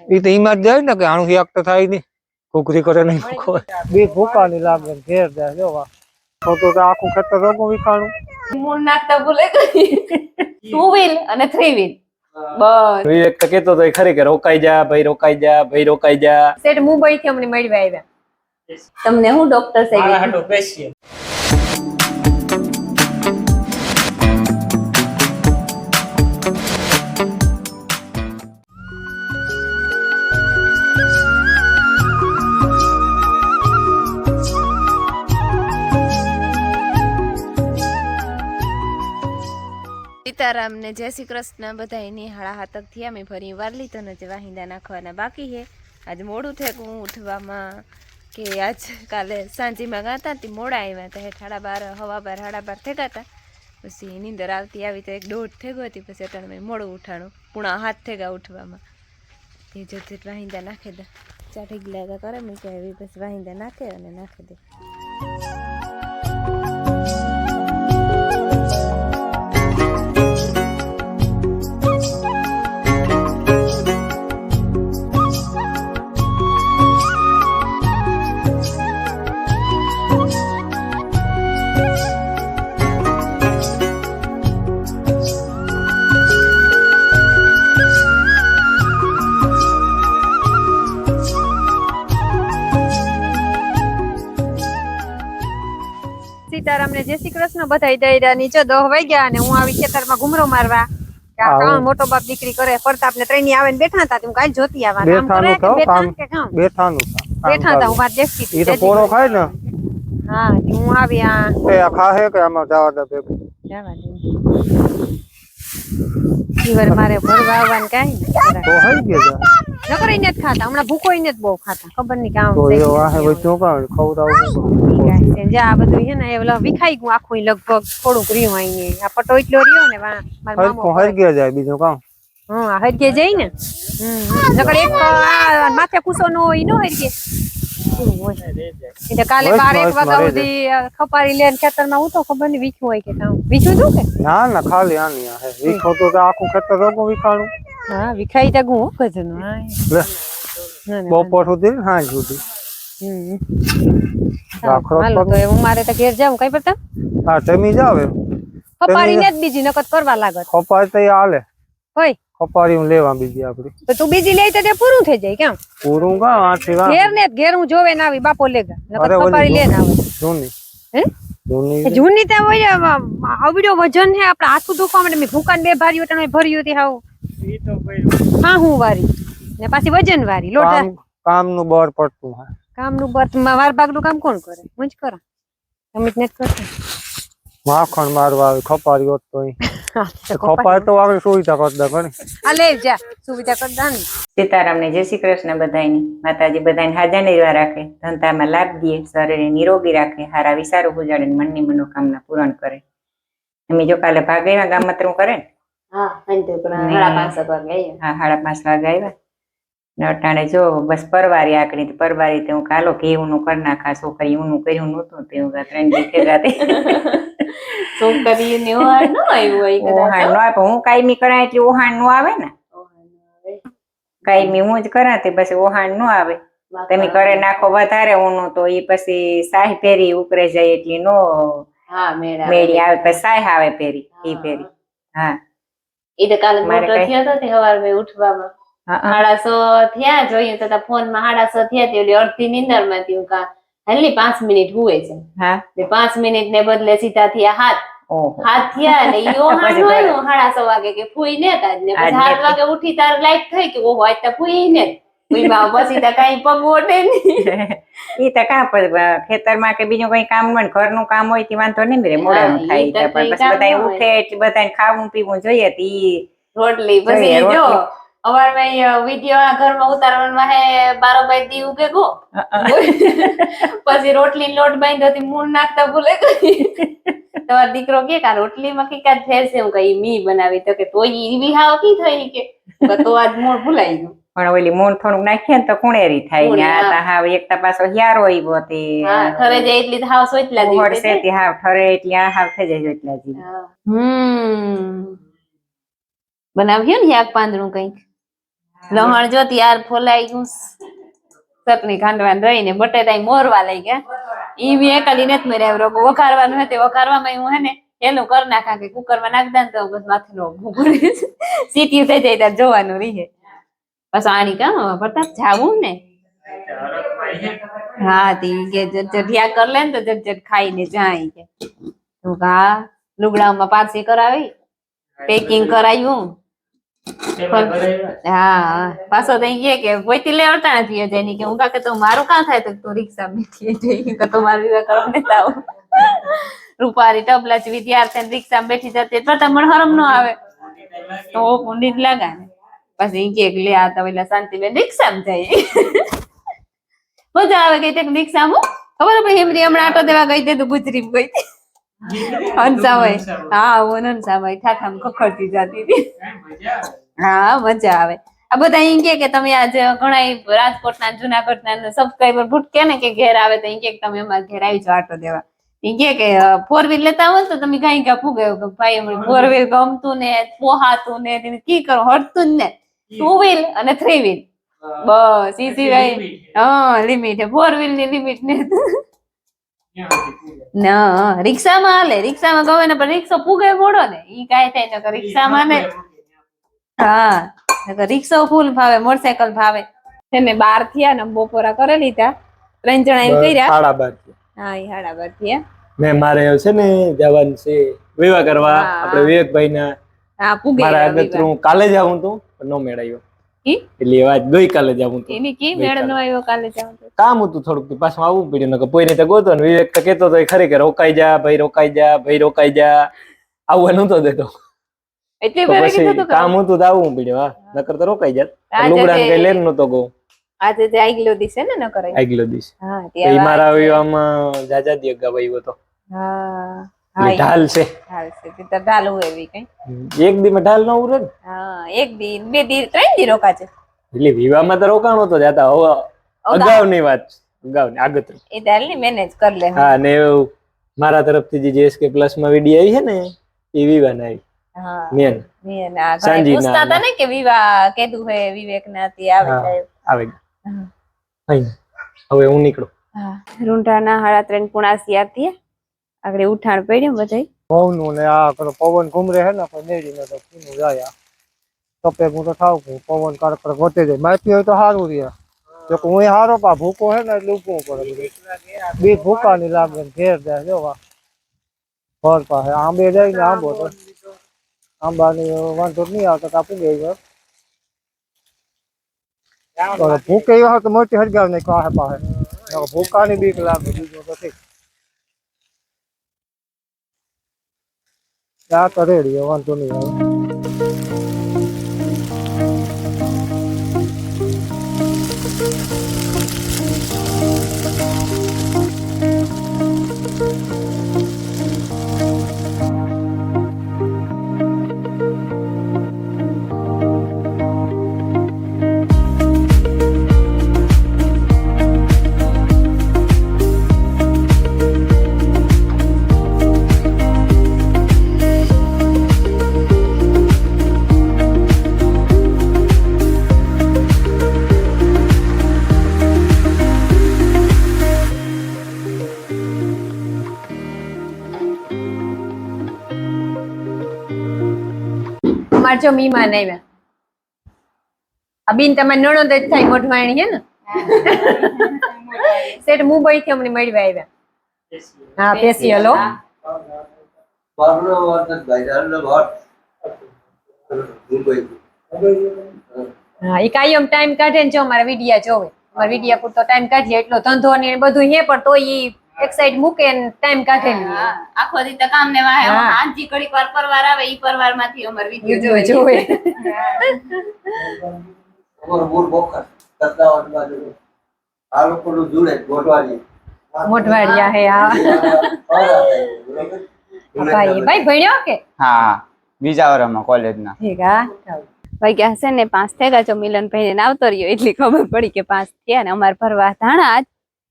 ઈ તો ઈમાં જ જાય ને કે આનું યાક તો થાય નહીં કુકરી કરે નહીં બે ભૂકા ની લાગે ઘેર જાય જો તો આખું ખેતર રોગો વિખાણું મૂળ નાખતા ભૂલે ગઈ 2 વ્હીલ અને 3 વ્હીલ બસ એક તો કેતો તો ખરી કે રોકાઈ જા ભાઈ રોકાઈ જા ભાઈ રોકાઈ જા સેટ મુંબઈ થી અમને મળવા આવ્યા તમને હું ડોક્ટર સાહેબ હાડો બેસીએ સીતારામ ને જય શ્રી કૃષ્ણ બધાની હાડા હાથક થયા મેં ફરી વાર લીધો ને જે વાહિંદા નાખવાના બાકી છે આજ મોડું થયું હું ઉઠવામાં કે આજ કાલે સાંજીમાં ગાતા હતી મોડા આવ્યા હતા હેઠ 12:30 હવા 12:30 થયા હતા પછી નીંદર આવતી આવી તો 1:30 થઈ ગઈ હતી પછી અટાણે મેં મોડું ઉઠાણું પૂણા હાથ થઈ ગયા ઉઠવામાં તે જતી વાહિંદા નાખી દે ચાઠી ગલા કરે મેં કે આવી પછી વાહિંદા નાખે અને નાખી દે સીતારામ ને જય શ્રી કૃષ્ણ બધાય દઈરા નીચે 10 વાગ્યા અને હું આવી ખેતરમાં ઘુમરો મારવા કામ મોટો બાપ દીકરી કરે પ્રતાપ ને ત્રણની આવે ને બેઠા હતા તું કાઈ જોતી આવા કામ કરે કે બેઠાનું બેઠા હતા હું વાત દેખતી ઈ તો પોરો ખાય ને હા હું આવી આ એ ખાહે કે આમાં જવા દે બે જવા દે ઈવર મારે ભરવા આવવાનું કાઈ તો હઈ ગયા નકરી ને ખાતા હમણાં ભૂખોઈ ને બહુ ખાતા ખબર નહીં કામ તો એ વાહે વચ્ચો કામ ખવડાવું જા બધું છે ને એ વિખાઈ ગયું આખું લગભગ થોડુંક રહ્યું આઈને આ પટો એટલો રહ્યો ને મારા મામો હઈ ગયા જાય બીજું કામ હા હઈ ગયા જાય ને નકર એક માથે કુસો નો હોય નો હઈ ગયા એટલે કાલે 12-1 વાગ્યા સુધી ખપારી લેન ખેતરમાં હું તો ખબર નહીં વીખ્યું હોય કે કામ વીખ્યું તું કે ના ના ખાલી આની હે વીખો તો આખું ખેતર રોગો વિખાણું હા વિખાઈ તા ગયું ભજન હા બપોર સુધી હા સુધી હાલો તો હું મારે તો ઘેર જાઉં કઈ પડતા હા તમે જાવ ખપારી ને જ બીજી નકત કરવા લાગત ખપારી તો હાલે હોય ખપારી હું લેવા બીજી આપડી તો તું બીજી લઈ તો તે પૂરું થઈ જાય કેમ પૂરું કા આથી ઘેર ને ઘેર હું જોવે ના આવી બાપો લેગા નકર ખપારી લે ના આવે જૂની હે જૂની તે હોય આવડો વજન હે આપડા હાથ દુખવા માટે મે ભૂકાન બે ભારી વટણ ભર્યું હતી હાવ ઈ તો ભર્યું હા હું વારી ને પાછી વજન વારી લોટા કામ નું બર પડતું હે કામ નું બર વાર ભાગનું કામ કોણ કરે હું જ કરા તમે જ નથી કરતા માખણ મારવા આવે ખપારી હોત તો ખપારી તો આવે સુવિધા કરતા ઘણી આ લે જા સુવિધા કરતા ને સીતારામ ને જય શ્રી કૃષ્ણ બધાયની માતાજી બધાને હાજર નિર્વાહ રાખે ધંધામાં લાભ દે શરીરને નિરોગી રાખે હારા વિચારો ગુજાડે મનની મનોકામના પૂરણ કરે અમે જો કાલે ભાગ આવ્યા ગામમાં કરે ને હા 5:30 વાગે હા 5:30 વાગે આવ્યા ને અટાણે જો બસ પરવારી આકડી પરવારી તે હું કાલો ઘેવું નું કરી નાખા છોકરી નું કર્યું નતું તે હું 3 દી ખેગાતી છોકરી ને ઓહાણ નો આવ્યું હોય કદાચ ઓહાણ નો આવે હું કાયમી કરાય એટલે ઓહાણ નો આવે ને કાયમી હું જ કરાતી પછી ઓહાણ નો આવે તમે કરે નાખો વધારે ઊનું તો એ પછી સાહ પેરી ઉપરે જાય એટલે નો હા મેળી આવે પછી સાહ આવે પેરી એ પેરી હા એ તો કાલે મોટો થયો તો તે સવાર મે ઉઠવામાં 6:30 થયા જોઈએ તો ફોન માં 6:30 થયા તે અડધી નીંદર માં હતી કા હલી 5 મિનિટ હુએ છે હા તે 5 મિનિટ ને બદલે સીધા થયા હાથ થયા ને યો હાનો 6:30 વાગે કે ફૂઈ ને તાજ ને પછી 7 વાગે ઉઠી તાર લાઈટ થઈ કે ઓહો આજ તો ફૂઈ ને ફૂઈ માં પછી તો કઈ પગોટે નહીં ઈ તો કા ખેતર માં કે બીજું કઈ કામ હોય ઘરનું કામ હોય તે વાંધો નહીં રે મોડા થાય પછી બધા ઉઠે એટલે બધાને ખાવું પીવું જોઈએ તી રોટલી પછી જો અવાર મેં વિડિયો ઘરમાં ઉતારવામાં હે 12 દી ઉગે ગો પછી રોટલી લોટ બાંધ્યો થી મૂળ નાખતા ભૂલે ગઈ તમારો દીકરો કે કા રોટલી માં કે કાજ ફેર છે હું કઈ મી બનાવી તો કે તોય ઈ બી હાવ કી થઈ કે તો આજ મૂળ ભૂલાઈ ગયું પણ ઓલી મૂળ થોડુંક નાખીએ ને તો કુણેરી થાય ને આ તો હાવ એક તો પાછો હિયારો આવ્યો તે હા ઠરે જાય એટલી હાવ સોચલા દી પડશે તે હાવ ઠરે એટલે આ હાવ થઈ જાય સોચલા દી બનાવ્યો ને યાક પાંદડું કઈક લહણ જો ત્યાર ફોલાઈ ગયું, ચટણી ખાંડવાનું રહીને બટેટા મોરવા લઈ ગયા. ઈ બી એકાલી નથી મેળવ્યો, વઘારવાનું હતું, વઘારવામાં હું હે ને એનું કરી નાખા કે કુકરમાં નાખ દે તો બસ માથે સીટી થઈ જાય ત્યારે જોવાનું રહીએ. બસ આણી કામ પ્રતાપ જાવું ને. હા તી કે જઠિયા કર લે ને તો જટ ખાઈને જાય કે તું હા લુગડામાં પારસી કરાવી, પેકિંગ કરાવ્યું. હા પાછો તો કે પોઈતી લેવડતા નથી જેની કે હું કાકે તો મારું કામ થાય તો તું રિક્ષા બેઠી જઈ કે તો મારું વિવાહ કરવા નતા આવું. રૂપારી ટબલા જ વિદ્યાર્થી રિક્ષા બેઠી જતી તો મને હરમ ન આવે તો ઊંડી જ લાગે ને. પછી કે લે આ તો પેલા શાંતિબેન રિક્ષામાં જાય. મજા આવે ગઈ તે રિક્ષામાં ખબર ભાઈ એમની હમણાં આટો દેવા ગઈ તે તો ગુજરી ગઈ હંસાભાઈ. હા હું હંસાભાઈ ઠાઠામાં ખખડતી જતી હતી. હા મજા આવે. આ બધા એમ કે તમે આજે ઘણા રાજકોટના જુનાગઢના સબસ્ક્રાઈબર ભૂટકે ને કે ઘેર આવે તો એમ કે તમે અમારા ઘેર આવી જાઓ આટો દેવા. એમ કે 4 વ્હીલ લેતા હોય તો તમે કઈ કા ફૂગે ભાઈ 4 વ્હીલ ગમતું ને પોહાતું ને કી કરો હટતું ને 2 વ્હીલ અને 3 વ્હીલ બસ ઈ સિવાય હા લિમિટ 4 વ્હીલ ની લિમિટ ને ના રિક્ષામાં હાલે. રિક્ષામાં ગમે ને પણ રિક્ષા ફૂગે મોડો ને ઈ કાંઈ થાય ને રિક્ષામાં ને હા રિક્ષા ફૂલ ભાવે, મોટરસાયકલ ભાવે. એને 12 થયા ને બપોરા કરે લીધા 3 જણા એમ કર્યા 12:30. હા એ 12:30 થયા. મેં મારે છે ને જવાનું છે વિવાહ કરવા આપણે વિવેકભાઈ ના. હા પૂગે મારા આગળ કાલે જ આવું તું પણ નો મેળાયો એટલે વાત ગઈ કાલે જ આવું તું. એની કી મેળ નો આવ્યો કાલે જ આવું કામ હતું થોડુંક પાછું આવવું પડ્યું ને કોઈ રીતે ગોતો ને વિવેક તો કેતો તો ખરી કે રોકાઈ જા ભાઈ રોકાઈ જા ભાઈ રોકાઈ જા આવવા નતો દેતો. એટલે વેરે કીધું તો કામ હતું તો આવવું પડ્યું. હા નકર તો રોકાઈ જાત. લુગડા કઈ લેન નતો ગો. આજે તે આગલો દિવસ ને ન કરાય આગલો દિવસ. હા તે મારા વિવાહમાં જાજા દી ગવાઈ હતો. હા હા ઢાલ છે. ઢાલ છે તે ઢાલ હોય એવી કઈ એક દી માં ઢાલ ન ઉરે ને. હા એક દી 2 દી 3 દી રોકા છે. એટલે વિવાહમાં તો રોકાણો તો જાતા હવે અગાઉની વાત અગાઉની આગળ એ ઢાલ ની મેનેજ કર લે. હા ને મારા તરફથી જે JSK પ્લસ માં વિડિયો આવી છે ને એ વિવાહ ના આવી. હા મેન મેન આ ઘણા પૂછતા હતા ને કે વિવાહ કેદું હે વિવેક નાથી આવે હવે હું નીકળું. હા રૂંઢાના 3:30 પોણા 4 થયા. આગળ ઉઠાણ પડ્યું બધાય પવન ને આ પવન ઘૂમરે હે ને પણ મેળીને તો કીનું જાય તપે હું તો થાવ પવન કારક વધે જાય માહિતી હોય તો સારું રહે. જો હું હારો પા ભૂકો હે ને એટલે ઉભું પડે બે ભૂકા ની લાગે ઘેર જાય જોવા ઘર પાસે આંબે જાય ને આંબો તો આંબાની વાંધો નહીં આવતો કાપી દે ભૂકે એવા તો મોટી હરગાવ નહીં પાસે પાસે ભૂકાની બીક લાગે બીજું તો ઠીક. ત્યાં તો રેડી વાંધો નહીં આવે. અમાર જો મીમાન આવ્યા. આ બીન તમારે નણંદ જ થાય મોઢવાણી હે ને સેટ મુંબઈ થી અમને મળવા આવ્યા. હા પેશિયલ હો. હા એ કાયમ ટાઈમ કાઢે ને જો અમારા વિડિયા જોવે. અમારા વિડિયા પૂરતો ટાઈમ કાઢીએ એટલો ધંધો ને બધું હે પણ તોય ઈ એક સાઈડ મૂકે ને ટાઈમ કાઢે ને આખો દી તો કામ ને વાહે આજી ઘડી પર પરવાર આવે ઈ પરવાર માંથી અમાર વિડિયો જોવે. મોઢવાડિયા હે ભાઈ ભણ્યો કે હા બીજા વર્ષમાં કોલેજના ઠીક હા વાગ્યા હશે ને 5 થઈ ગયા. જો મિલનભાઈ ને આવતો રહ્યો એટલી ખબર પડી કે 5 થયા ને અમારે ફરવા ધાણા જ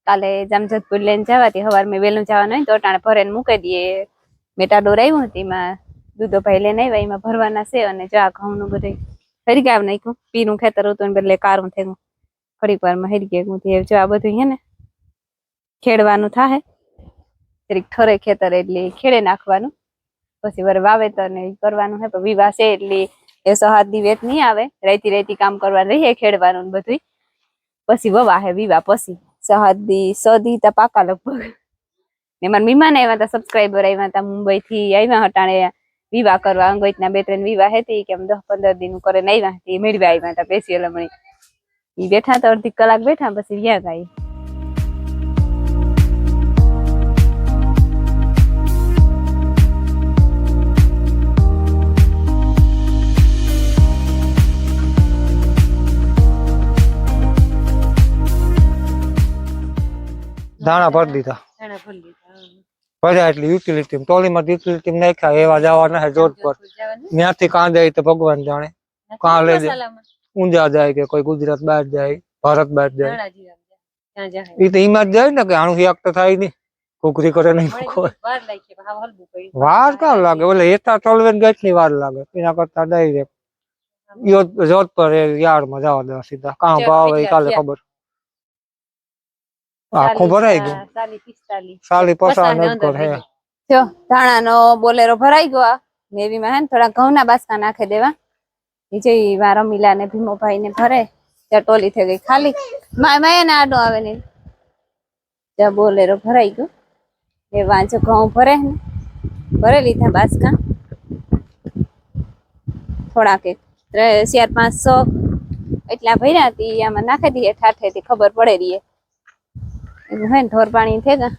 કાલે જામજોધપુર લઈને જવાથી સવાર મેં વહેલું જવાનું હોય તો ટાણે ભરે મૂકી દઈએ. મેટાડોર આવ્યું હતી એમાં દૂધો ભાઈ લઈને આવ્યા એમાં ભરવાના છે અને જા ઘઉં નું બધું હરિકાવ નાખ્યું પીનું ખેતર હતું ને બદલે કારું થયું થોડીક વારમાં હરિકે જો આ બધું હે ને ખેડવાનું થાય જરીક ઠરે ખેતર એટલે ખેડે નાખવાનું પછી વર વાવેતર ને કરવાનું હે પણ વિવાહ છે એટલે એ 6 દી વેત નહીં આવે રેતી કામ કરવાનું રહીએ ખેડવાનું બધું પછી વવા હે વિવાહ પછી 6 દી તા પાકા લગભગ ને મારા મહેમાન આવ્યા હતા સબસ્ક્રાઈબર આવ્યા હતા મુંબઈ થી આવ્યા હટાણે વિવાહ કરવા અંગોઈતના 2-3 વિવાહ હતી કે 10-15 દિન કરીને આવ્યા હતી મેળવા આવ્યા હતા પેશિયલ હમણી ઈ બેઠા તો અડધી કલાક બેઠા પછી ગયા ગાઈ દાણા ભરી દીધા ભર્યા એટલે યુટિલિટી ટોલીમાં યુટિલિટી નાખ્યા એવા જવાના હે જોધ પર ત્યાંથી કાં જાય તો ભગવાન જાણે કાં લઈ જાય ઊંઝા જાય કે કોઈ ગુજરાત બહાર જાય ભારત બહાર જાય એ તો એમાં જ જાય ને કે આનું યાક તો થાય નહીં કુકરી કરે નહીં વાર કાં લાગે ઓલે એટા ટોલવે ગેટ ની વાર લાગે એના કરતા ડાયરેક્ટ જોધ પર યાર્ડમાં જવા દેવા સીધા કાં ભાવ એ કાલે ખબર આખું ભરાઈ ગયું 40-50 હે જો ધાણાનો બોલેરો ભરાઈ ગયો મેવીમાં હે ને થોડા ઘઉંના બાસકા નાખી દેવા જે મારા રમીલા ને ભીમોભાઈ ને ભરે ત્યાં ટોલી થઈ ગઈ ખાલી માયા ને આડો આવે ને ત્યાં બોલેરો ભરાઈ ગયો એ વાંચો ઘઉં ભરે ને ભરે લીધા બાસકા થોડાક 400-500 એટલા ભર્યા હતી આમાં નાખી દઈએ ઠાઠેથી ખબર પડે રહીએ એવું હે ને ઢોર પાણી થઈ ગયા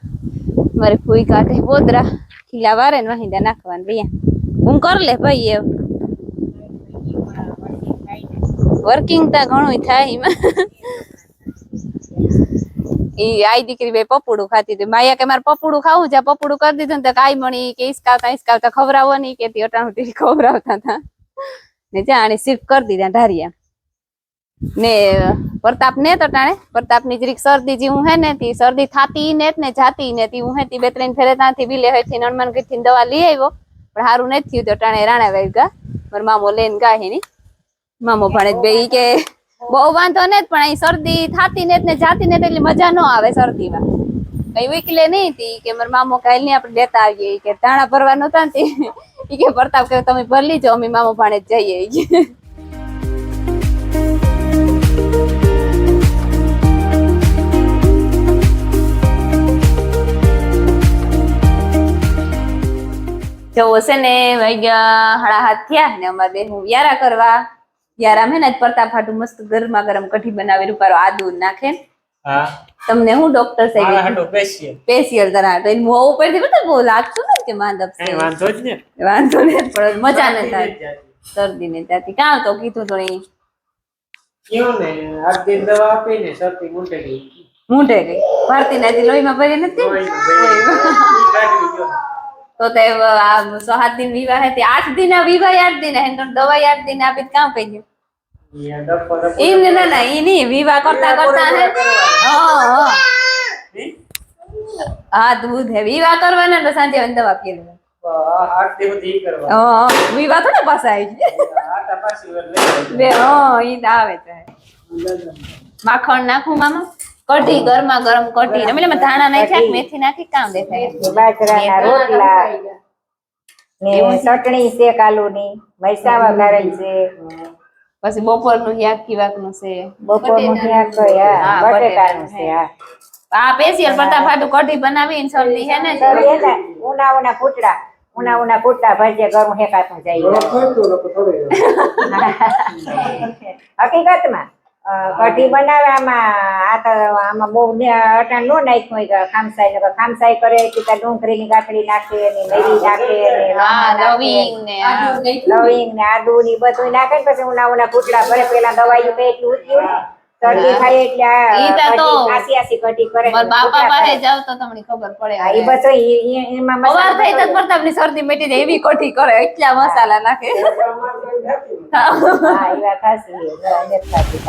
મારે ફૂઈ કાઢે બોદરા ખીલા વારે ને વાહિંદા નાખવાનું રહ્યા હું કર લે ભાઈ એ વર્કિંગ તા ઘણું થાય એમાં ઈ આઈ દીકરી બે પપુડું ખાતી હતી માયા કે મારે પપુડું ખાવું છે પપુડું કરી દીધું ને તો કાઈ મણી કે ઈસકાવતા ખવડાવો નહીં કે અટાણું ખવડાવતા હતા ને જાણે સિર્ફ કરી દીધા ઢારિયા ને પ્રતાપ ને તો ટાણે પ્રતાપ ની જરીક શરદી જેવું હે ને તી શરદી થાતી ને જાતી ને તી હું હે તી 2-3 ફેરે ત્યાંથી વિલે હેઠી હનુમાન ગઢ થી દવા લઈ આવ્યો પણ સારું નથી થયું તો ટાણે રાણા વાઈ ગયા મારો મામો લઈને ગયા હે ની મામો ભણે બે કે બહુ વાંધો ને પણ અહીં શરદી થાતી ને જાતી ને એટલે મજા ન આવે શરદીમાં કઈ વીકલે નહીં તી કે મારો મામો કાલ ની આપણે લેતા આવીએ કે ધાણા ભરવા નતા ને ઈ કે પ્રતાપ કે તમે ભરી લીજો અમે મામો ભણે જઈએ જો છે ને વાગ્યા 7:30 થયા ને અમારે બે હું વ્યારા કરવા વ્યારા મેં ને પ્રતાપ હાટું મસ્ત ગરમા ગરમ કઢી બનાવી રૂપારો આદુ નાખે તમને હું ડોક્ટર સાહેબ સ્પેશિયલ તરા તો મોં ઉપરથી બધું બહુ લાગતું ને કે માંદપ છે વાંધો જ ને વાંધો ને પણ મજા ન થાય શરદી ને ત્યાંથી કાં તો કીધું તો નહીં કેવું ને આ દિન દવા આપીને શરદી મૂંઢે ગઈ ભારતી ના લોહીમાં ભરી નથી તો તે 7 દિન વિવાહ હે તે 8 દિન વિવાહ 8 દિન હે તો દવા 8 દિન આપી કામ કહી ગયું ઈ ના ઈ ની વિવાહ કરતા હે હા દૂધ હે વિવાહ કરવાના તો સાંજે દવા પી લે 8 દિવસ ઈ કરવા વિવાહ તો ને પાછા આવી આટા પાછી લે ઈ આવે છે માખણ નાખું મામા કઢી ગરમા ગરમ કઢી એટલે મેં ધાણા નાખ્યા મેથી નાખી કામ દેખાય બાજરાના રોટલા ને ચટણી છે કાલુની મૈસાવા ગારેલ છે પછી બપોરનું શાક કીવાકનું છે બપોરનું શાક બટેટાનું છે આ સ્પેશિયલ પ્રતાપ હાટુ કઢી બનાવીને શરદી હે ને ઉના કુટડા ભજીયા ગરમ હેકાતું જાય હકીકતમાં કઢી બનાવવામાં બહુ અટાણ નો નાખ્યું હોય ખામસાઈ કરે કે ડુંગળીની ગાંઠડી નાખે ને મેરી નાખે લવિંગ ને આદુ ની બધું નાખે પછી ઉના કુટડા ભરે પેલા દવાઈ એટલું ઉઠ્યું શરદી થાય એટલે આસી કઢી કરે બાપા પાસે જાવ તો તમને ખબર પડે એ બધું એમાં મસાલા થઈ તો પ્રતાપની શરદી મટી જાય એવી કઢી કરે એટલા મસાલા નાખે હા એ વાત સાચી